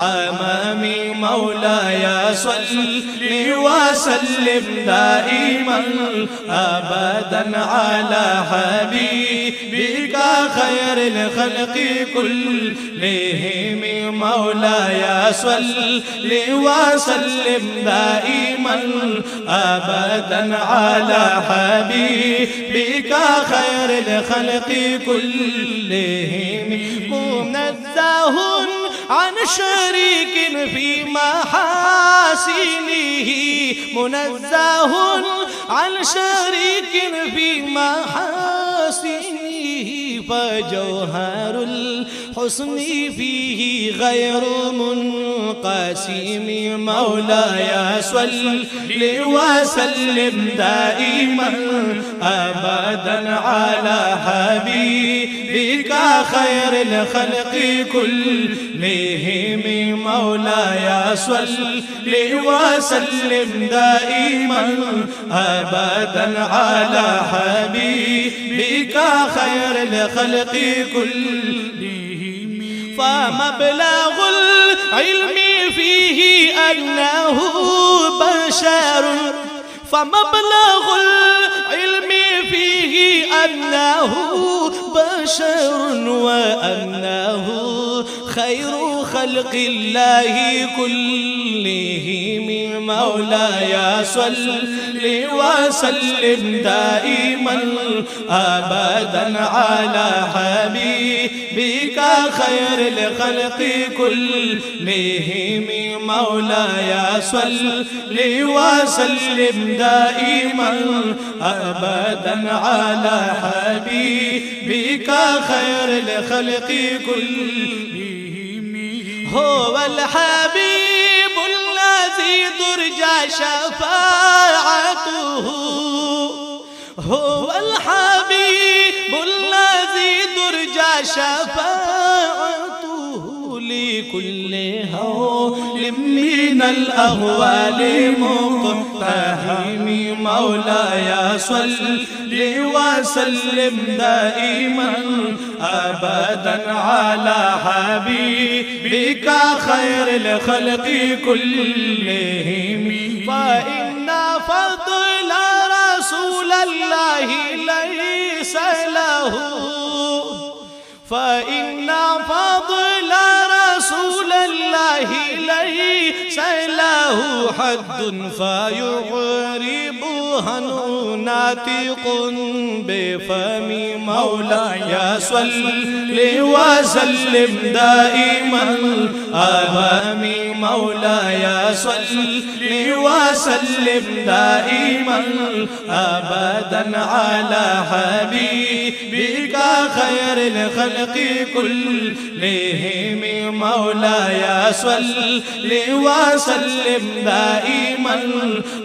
أمامي مولاي صل وسلم دائما أبدا على حبيبك خير الخلق كلهم. مولاي صل وسلم دائما أبدا على حبيبك خير الخلق كلهم. منزه عن شريك في محاسنه، منزه عن شريك في محاسنه، فجوهر الحسن فيه غير منقسم. مولاي صل وسلم دائما أبدا على حبيبك خير الخلق كلهم. مولاي صل وسلم دائما أبدا على حبيبك خير الخلق كلهم. فمبلغ العلم فيه أنه بشر، فمبلغ العلم فيه أنه بشر وأنه خير خلق الله كلهم. مولاي صل وسلم دائما أبدا على حبيبك خير الخلق كلهم. مولاي صل وسلم دائما أبدا على حبيبك خير الخلق كلهم. هو الحبيب الذي ترجى شفاعته، هو الحبيب الذي ترجى شفاعته لكل هول من الأهوال مقتحم. مولاي صل وسلم دائما أبدا على حبيبك خير الخلق كلهم. فإن فضل رسول الله ليس له، فإن فضل رسول الله ليس له حد فيعربها ناطق بفم. مولاي صل وسلم دائما أمامي. مولاي صل وسلم دائما أبدا على حبيبك خير الخلق كلهم. مولاي صل وسلم دائما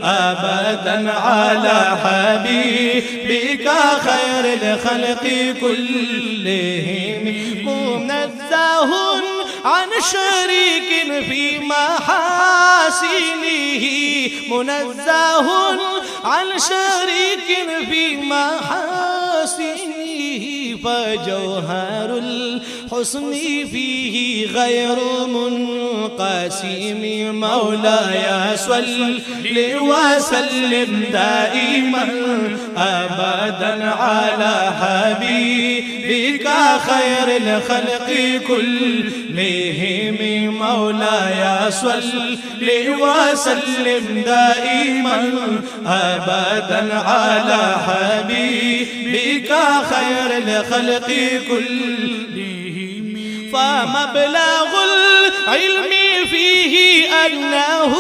أبدا على حبيبك خير الخلق كلهم. منزه عن شريك في محاسنه، منزه عن شريك في محاسنه، فجوهر الحسن فيه غير منقسم. مولاي صل وسلم دائما أبدا على حبيبك خير الخلق كلهم. مولاي صل وسلم دائما أبدا على حبيبك خير الخلق كلهم. فمبلغ العلم فيه أنه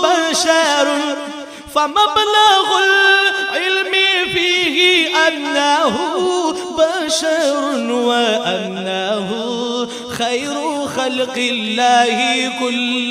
بشر، فمبلغ العلم فيه أنه بشر وأنه خير خلق الله كل